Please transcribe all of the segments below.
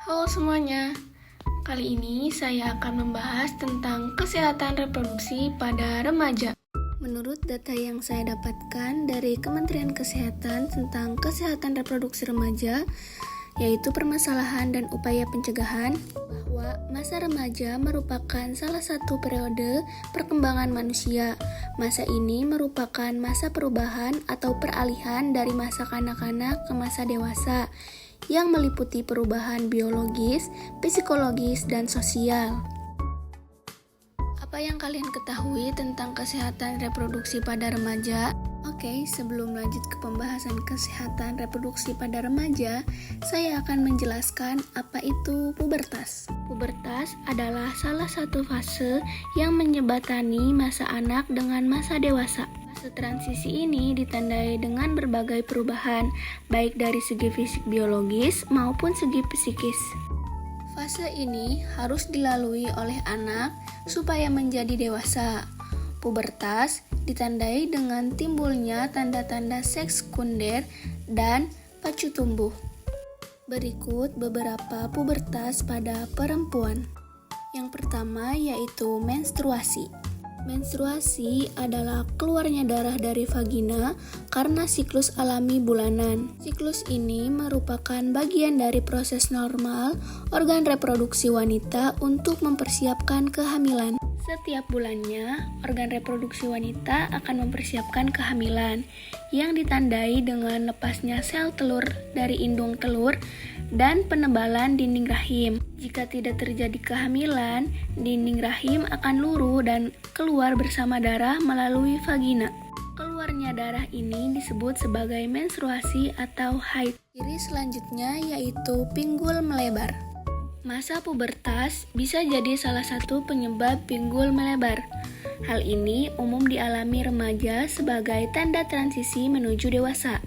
Halo semuanya, kali ini saya akan membahas tentang kesehatan reproduksi pada remaja. Menurut data yang saya dapatkan dari Kementerian Kesehatan tentang kesehatan reproduksi remaja, yaitu permasalahan dan upaya pencegahan, bahwa masa remaja merupakan salah satu periode perkembangan manusia. Masa ini merupakan masa perubahan atau peralihan dari masa kanak-kanak ke masa dewasa, yang meliputi perubahan biologis, psikologis, dan sosial. Apa yang kalian ketahui tentang kesehatan reproduksi pada remaja? Oke, sebelum lanjut ke pembahasan kesehatan reproduksi pada remaja, saya akan menjelaskan apa itu pubertas. Pubertas adalah salah satu fase yang menjembatani masa anak dengan masa dewasa. Fase transisi ini ditandai dengan berbagai perubahan, baik dari segi fisik biologis maupun segi psikis. Fase ini harus dilalui oleh anak supaya menjadi dewasa. Pubertas ditandai dengan timbulnya tanda-tanda seks sekunder dan pacu tumbuh. Berikut beberapa pubertas pada perempuan. Yang pertama yaitu menstruasi. Menstruasi adalah keluarnya darah dari vagina karena siklus alami bulanan. Siklus ini merupakan bagian dari proses normal organ reproduksi wanita untuk mempersiapkan kehamilan. Setiap bulannya, organ reproduksi wanita akan mempersiapkan kehamilan yang ditandai dengan lepasnya sel telur dari indung telur dan penebalan dinding rahim. Jika tidak terjadi kehamilan, dinding rahim akan luruh dan keluar bersama darah melalui vagina. Keluarnya darah ini disebut sebagai menstruasi atau haid. Ciri selanjutnya yaitu pinggul melebar. Masa pubertas bisa jadi salah satu penyebab pinggul melebar. Hal ini umum dialami remaja sebagai tanda transisi menuju dewasa.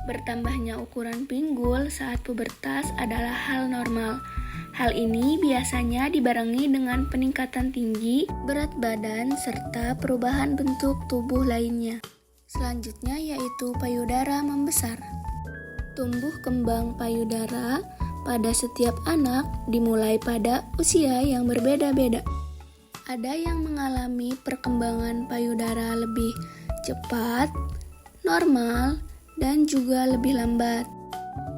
Bertambahnya ukuran pinggul saat pubertas adalah hal normal. Hal ini biasanya dibarengi dengan peningkatan tinggi, berat badan, serta perubahan bentuk tubuh lainnya. Selanjutnya yaitu payudara membesar. Tumbuh kembang payudara pada setiap anak dimulai pada usia yang berbeda-beda. Ada yang mengalami perkembangan payudara lebih cepat, normal, dan juga lebih lambat.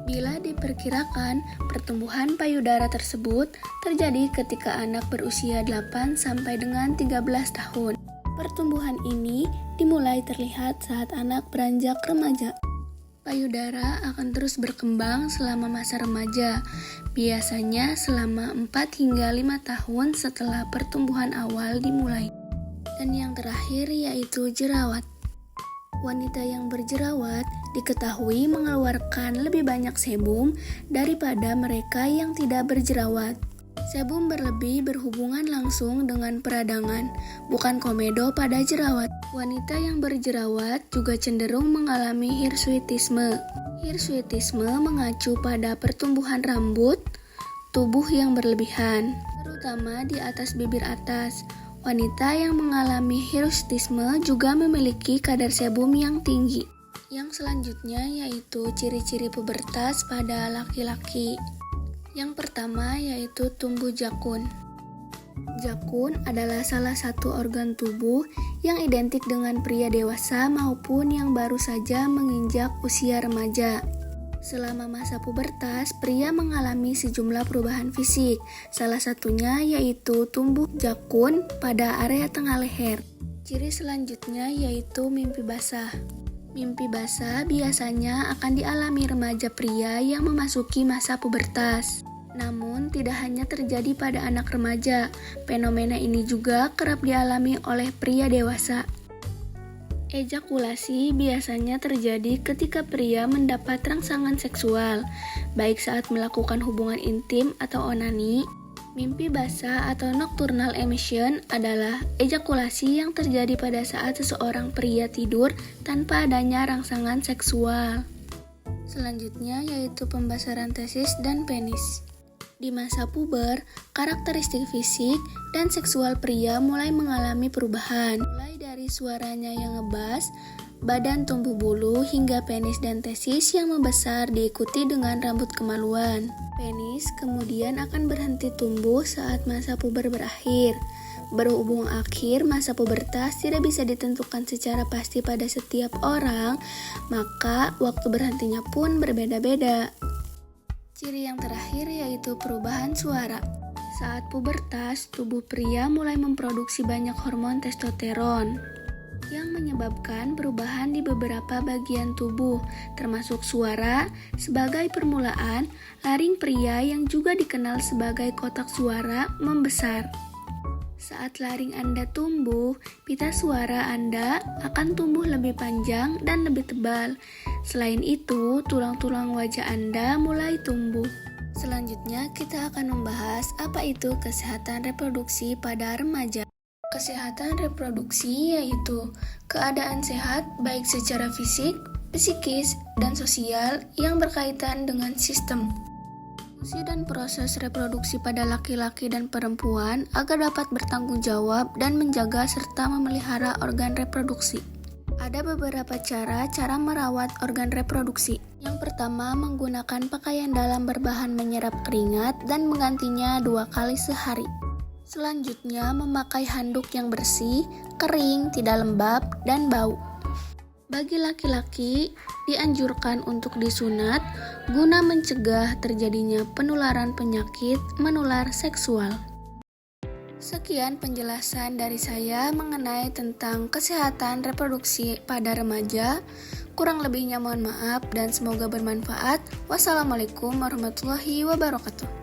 Bila diperkirakan, pertumbuhan payudara tersebut terjadi ketika anak berusia 8 sampai dengan 13 tahun. Pertumbuhan ini dimulai terlihat saat anak beranjak remaja. Payudara akan terus berkembang selama masa remaja, biasanya selama 4 hingga 5 tahun setelah pertumbuhan awal dimulai. Dan yang terakhir yaitu jerawat. Wanita yang berjerawat diketahui mengeluarkan lebih banyak sebum daripada mereka yang tidak berjerawat. Sebum berlebih berhubungan langsung dengan peradangan, bukan komedo pada jerawat. Wanita yang berjerawat juga cenderung mengalami hirsutisme. Hirsutisme mengacu pada pertumbuhan rambut tubuh yang berlebihan, terutama di atas bibir atas. Wanita yang mengalami hirsutisme juga memiliki kadar sebum yang tinggi. Yang selanjutnya yaitu ciri-ciri pubertas pada laki-laki. Yang pertama yaitu tumbuh jakun. Jakun adalah salah satu organ tubuh yang identik dengan pria dewasa maupun yang baru saja menginjak usia remaja. Selama masa pubertas, pria mengalami sejumlah perubahan fisik. Salah satunya yaitu tumbuh jakun pada area tengah leher. Ciri selanjutnya yaitu mimpi basah. Mimpi basah biasanya akan dialami remaja pria yang memasuki masa pubertas. Namun, tidak hanya terjadi pada anak remaja, fenomena ini juga kerap dialami oleh pria dewasa. Ejakulasi biasanya terjadi ketika pria mendapat rangsangan seksual, baik saat melakukan hubungan intim atau onani. Mimpi basah atau nocturnal emission adalah ejakulasi yang terjadi pada saat seseorang pria tidur tanpa adanya rangsangan seksual. Selanjutnya yaitu pembasaran testis dan penis. Di masa puber, karakteristik fisik dan seksual pria mulai mengalami perubahan. Mulai dari suaranya yang ngebas, badan tumbuh bulu, hingga penis dan tesis yang membesar diikuti dengan rambut kemaluan. Penis kemudian akan berhenti tumbuh saat masa puber berakhir. Berhubung akhir masa pubertas tidak bisa ditentukan secara pasti pada setiap orang, maka waktu berhentinya pun berbeda-beda. Ciri yang terakhir yaitu perubahan suara. Saat pubertas, tubuh pria mulai memproduksi banyak hormon testosteron yang menyebabkan perubahan di beberapa bagian tubuh, termasuk suara. Sebagai permulaan, laring pria yang juga dikenal sebagai kotak suara membesar. Saat laring Anda tumbuh, pita suara Anda akan tumbuh lebih panjang dan lebih tebal. Selain itu, tulang-tulang wajah Anda mulai tumbuh. Selanjutnya, kita akan membahas apa itu kesehatan reproduksi pada remaja. Kesehatan reproduksi yaitu keadaan sehat baik secara fisik, psikis, dan sosial yang berkaitan dengan sistem fungsi dan proses reproduksi pada laki-laki dan perempuan agar dapat bertanggung jawab dan menjaga serta memelihara organ reproduksi. Ada beberapa cara merawat organ reproduksi. Yang pertama, menggunakan pakaian dalam berbahan menyerap keringat dan menggantinya 2 kali sehari. Selanjutnya, memakai handuk yang bersih, kering, tidak lembab, dan bau. Bagi laki-laki, dianjurkan untuk disunat guna mencegah terjadinya penularan penyakit menular seksual. Sekian penjelasan dari saya mengenai tentang kesehatan reproduksi pada remaja. Kurang lebihnya mohon maaf dan semoga bermanfaat. Wassalamualaikum warahmatullahi wabarakatuh.